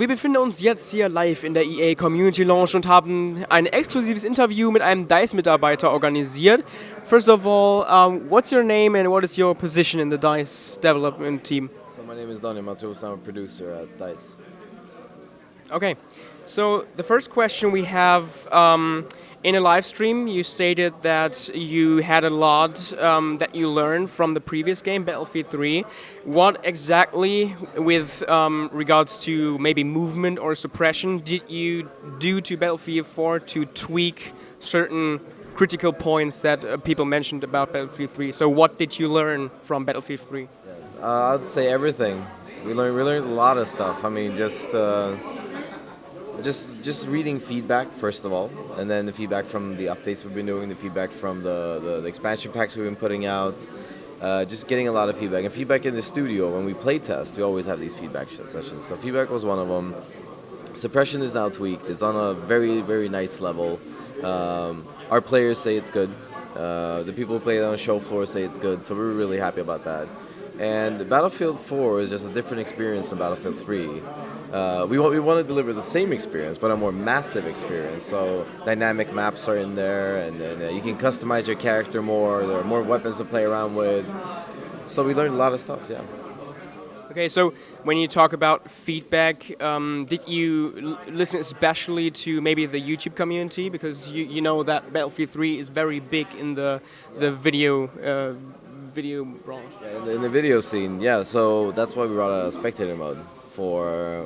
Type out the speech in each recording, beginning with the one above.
wir befinden uns jetzt hier live in der EA Community Lounge und haben ein exklusives Interview mit einem DICE-Mitarbeiter organisiert. First of all, what's your name and what is your position in the DICE development team? So my name is Donny Matos, I'm a producer at DICE. Okay, so the first question we have, in a live stream you stated that you had a lot that you learned from the previous game, Battlefield 3. What exactly, with regards to maybe movement or suppression, did you do to Battlefield 4 to tweak certain critical points that people mentioned about Battlefield 3? So what did you learn from Battlefield 3? I'd say everything. We learned a lot of stuff. I mean, just reading feedback first of all, and then the feedback from the updates we've been doing, the feedback from the expansion packs we've been putting out, just getting a lot of feedback. And feedback in the studio, when we play test, we always have these feedback sessions. So feedback was one of them. Suppression is now tweaked. It's on a very, very nice level. Our players say it's good. The people who play it on the show floor say it's good, so we're really happy about that. And Battlefield 4 is just a different experience than Battlefield 3. We want to deliver the same experience, but a more massive experience. So dynamic maps are in there, and you can customize your character more. There are more weapons to play around with. So we learned a lot of stuff, yeah. Okay, so when you talk about feedback, did you listen especially to maybe the YouTube community? Because you know that Battlefield 3 is very big in the video branch. Yeah, in the video scene, yeah. So that's why we brought out a spectator mode, for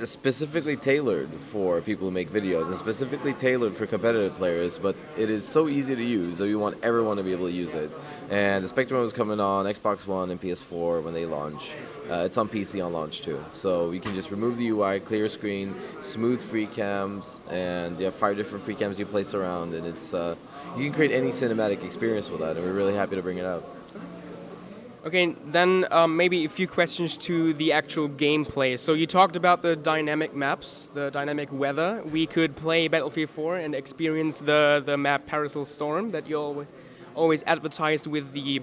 specifically tailored for people who make videos and specifically tailored for competitive players, but it is so easy to use that we want everyone to be able to use it. And the spectator mode is coming on Xbox One and PS4 when they launch. It's on PC on launch too, so you can just remove the UI, clear screen, smooth free cams, and you have 5 different free cams you place around, and it's you can create any cinematic experience with that, and we're really happy to bring it out. Okay, then maybe a few questions to the actual gameplay. So you talked about the dynamic maps, the dynamic weather. We could play Battlefield 4 and experience the map Parasol Storm that you always advertised with the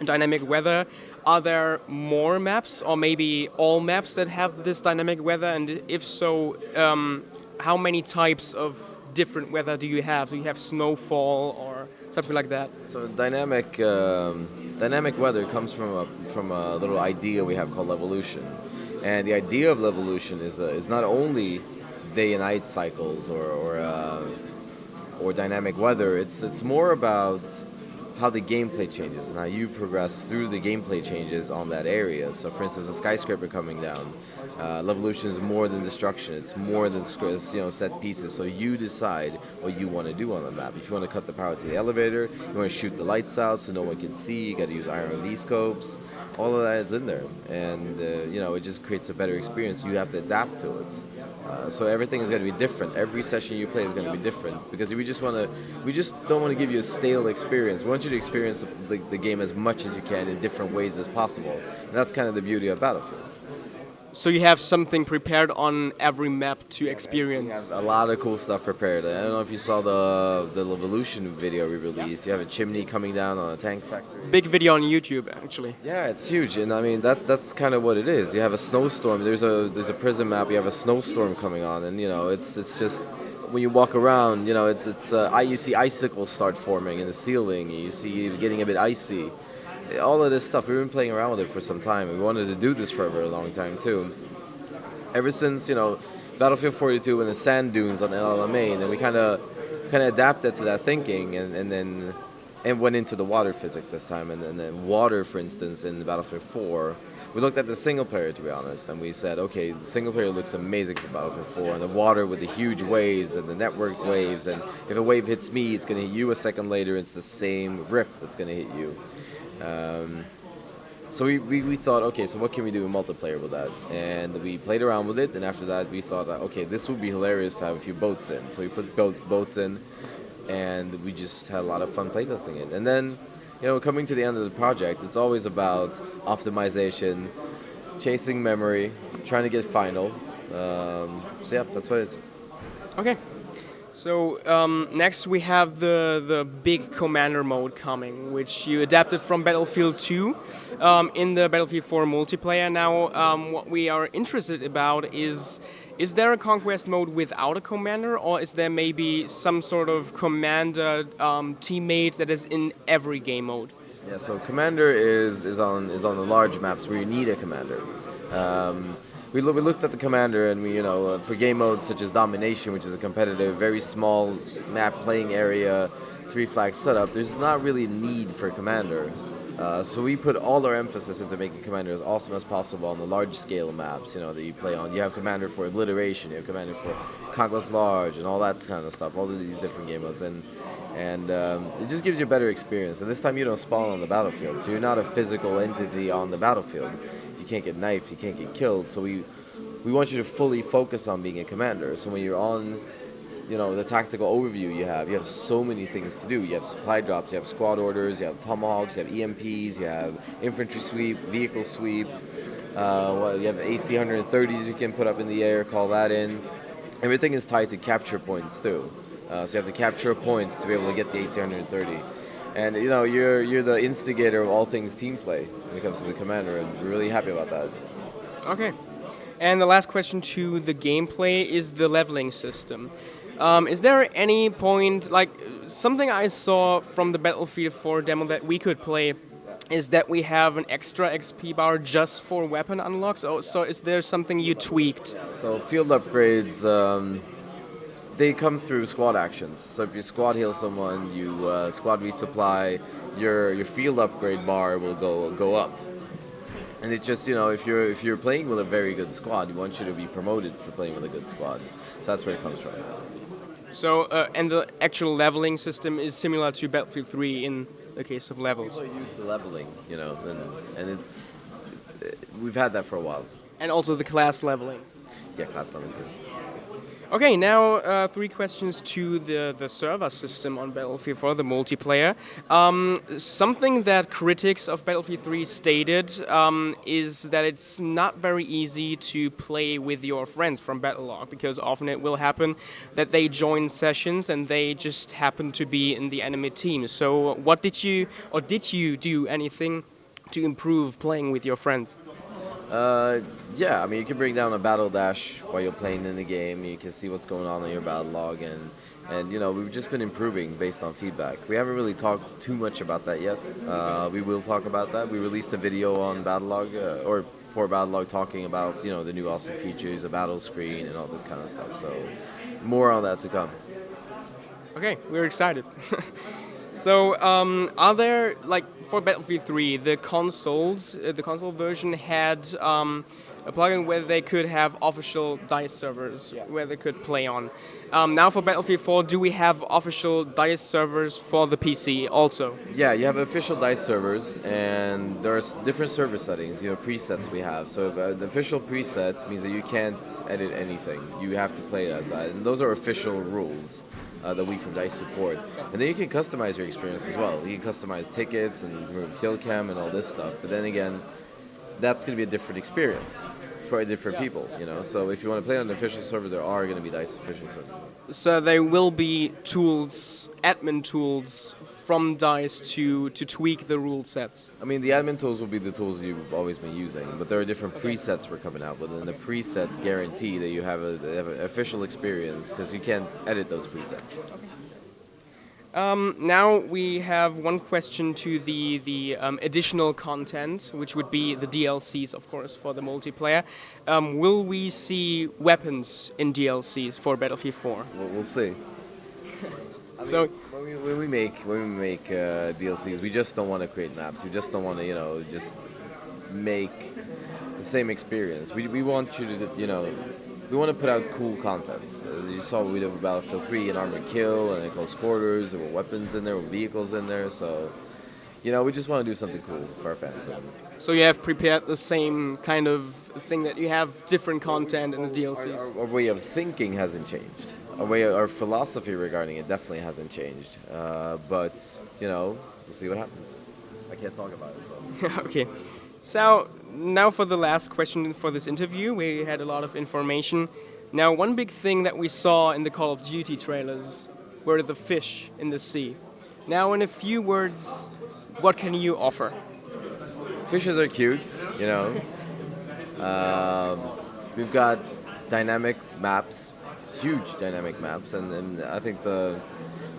dynamic weather. Are there more maps, or maybe all maps that have this dynamic weather? And if so, how many types of different weather do you have? Do you have snowfall or something like that? So dynamic weather comes from a little idea we have called Levolution, and the idea of Levolution is not only day and night cycles or dynamic weather. It's more about how the gameplay changes and how you progress through the gameplay changes on that area. So for instance, a skyscraper coming down, Levolution is more than destruction. It's more than set pieces. So you decide what you want to do on the map. If you want to cut the power to the elevator, you want to shoot the lights out so no one can see, you got to use iron V scopes. All of that is in there, and it just creates a better experience. You have to adapt to it. So everything is going to be different. Every session you play is going to be different, because we just don't want to give you a stale experience. We want you to experience the game as much as you can in different ways as possible. And that's kind of the beauty of Battlefield. So you have something prepared on every map to experience? We have a lot of cool stuff prepared. I don't know if you saw the Levolution video we released. You have a chimney coming down on a tank factory. Big video on YouTube, actually. Yeah, it's huge, and I mean that's kind of what it is. You have a snowstorm. There's a prison map. You have a snowstorm coming on, and it's just when you walk around, you see icicles start forming in the ceiling. You see it getting a bit icy. All of this stuff, we've been playing around with it for some time. We wanted to do this for a very long time too. Ever since Battlefield 42 and the sand dunes on El Alamein, and we kind of adapted to that thinking, and went into the water physics this time. And then water, for instance, in Battlefield 4, we looked at the single player, to be honest, and we said, okay, the single player looks amazing for Battlefield 4, and the water with the huge waves and the network waves, and if a wave hits me, it's going to hit you a second later. It's the same rip that's going to hit you. So we thought, okay, so what can we do in multiplayer with that? And we played around with it, and after that we thought, okay, this would be hilarious to have a few boats in. So we put boats in, and we just had a lot of fun playtesting it. And then, coming to the end of the project, it's always about optimization, chasing memory, trying to get final. So yeah, that's what it is. Okay. So next we have the big commander mode coming, which you adapted from Battlefield 2 in the Battlefield 4 multiplayer. Now what we are interested about is there a conquest mode without a commander, or is there maybe some sort of commander teammate that is in every game mode? Yeah, so commander is on the large maps where you need a commander. We looked at the commander, and we, for game modes such as domination, which is a competitive, very small map playing area, 3 flag setup, there's not really a need for a commander. So we put all our emphasis into making commander as awesome as possible on the large scale maps, that you play on. You have commander for obliteration, you have commander for conquest large, and all that kind of stuff, all of these different game modes, and it just gives you a better experience. And this time you don't spawn on the battlefield, so you're not a physical entity on the battlefield. You can't get knifed, you can't get killed, so we want you to fully focus on being a commander. So when you're on, the tactical overview you have so many things to do. You have supply drops, you have squad orders, you have tomahawks, you have EMPs, you have infantry sweep, vehicle sweep, you have AC 130s you can put up in the air, call that in. Everything is tied to capture points too. So you have to capture a point to be able to get the AC 130. And you're the instigator of all things team play when it comes to the commander, and we're really happy about that. Okay. And the last question to the gameplay is the leveling system. Is there any point, like something I saw from the Battlefield 4 demo that we could play, is that we have an extra XP bar just for weapon unlocks? So is there something you tweaked? So field upgrades, they come through squad actions. So if you squad heal someone, you squad resupply, your field upgrade bar will go up. And it's just, if you're playing with a very good squad, we want you to be promoted for playing with a good squad. So that's where it comes from. So and the actual leveling system is similar to Battlefield 3 in the case of levels. People are used to leveling, and we've had that for a while. And also the class leveling. Yeah, class leveling too. Okay, now 3 questions to the server system on Battlefield 4, the multiplayer. Something that critics of Battlefield 3 stated is that it's not very easy to play with your friends from Battlelog, because often it will happen that they join sessions and they just happen to be in the enemy team. So what did you do anything to improve playing with your friends? Yeah, I mean, you can bring down a battle dash while you're playing in the game. You can see what's going on in your battle log, and we've just been improving based on feedback. We haven't really talked too much about that yet. We will talk about that. We released a video on Battlelog, or for Battlelog, talking about, the new awesome features, a battle screen, and all this kind of stuff. So, more on that to come. Okay, we're excited. So, are there, for Battlefield 3, the console version had a plugin where they could have official DICE servers where they could play on. Now for Battlefield 4, do we have official DICE servers for the PC also? Yeah, you have official DICE servers, and there's different server settings, presets we have. So the official preset means that you can't edit anything. You have to play it as that, and those are official rules that we from DICE support. And then you can customize your experience as well. You can customize tickets and remove kill cam and all this stuff. But then again, that's going to be a different experience for different people, So if you want to play on an official server, there are going to be DICE official servers. So there will be tools, admin tools from DICE to tweak the rule sets. I mean, the admin tools will be the tools you've always been using, but there are different presets we're coming out with, and the presets guarantee that you have an official experience, because you can't edit those presets. Now we have one question to the additional content, which would be the DLCs, of course, for the multiplayer. Will we see weapons in DLCs for Battlefield 4? Well, we'll see. So when we make DLCs, we just don't want to create maps. We just don't want to just make the same experience. We want you to we want to put out cool content. As you saw, we did with Battlefield 3 and Armored Kill and in Close Quarters. There were weapons in there, there were vehicles in there. So, we just want to do something cool for our fans. So you have prepared the same kind of thing that you have different content in the DLCs? Our way of thinking hasn't changed. Our philosophy regarding it definitely hasn't changed. But, we'll see what happens. I can't talk about it. So. Okay. So now for the last question for this interview, we had a lot of information. Now, one big thing that we saw in the Call of Duty trailers were the fish in the sea. Now, in a few words, what can you offer? Fishes are cute, you know. We've got dynamic maps, huge dynamic maps, and I think one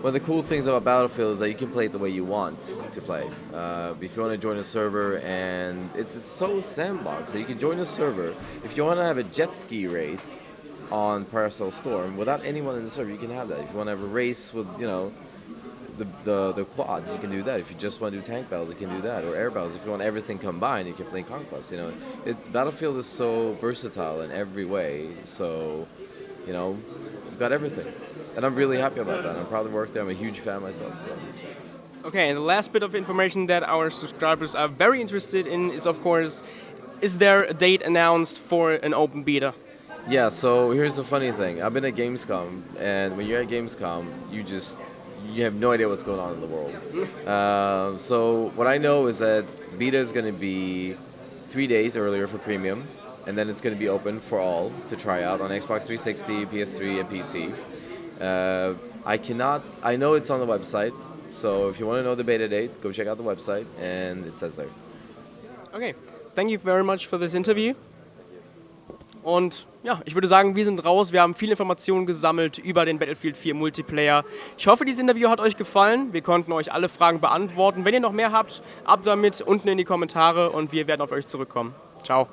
of the cool things about Battlefield is that you can play it the way you want to play. If you want to join a server, and it's so sandbox that you can join a server. If you want to have a jet ski race on Parasol Storm without anyone in the server, you can have that. If you want to have a race with, you know, the quads, you can do that. If you just want to do tank battles, you can do that, or air battles. If you want everything combined, you can play Conquest. You know, Battlefield is so versatile in every way. So, you know, you've got everything, and I'm really happy about that. I'm proud to work there. I'm a huge fan myself. So. Okay, and the last bit of information that our subscribers are very interested in is, of course, is there a date announced for an open beta? Yeah. So here's the funny thing. I've been at Gamescom, and when you're at Gamescom, you have no idea what's going on in the world. So what I know is that beta is going to be 3 days earlier for premium, and then it's going to be open for all to try out on Xbox 360, PS3, and PC. I know it's on the website, so if you want to know the beta date, go check out the website, and it says there. Okay, thank you very much for this interview. Und ja, ich würde sagen, wir sind raus. Wir haben viele Informationen gesammelt über den Battlefield 4 Multiplayer. Ich hoffe, dieses Interview hat euch gefallen. Wir konnten euch alle Fragen beantworten. Wenn ihr noch mehr habt, ab damit unten in die Kommentare und wir werden auf euch zurückkommen. Ciao.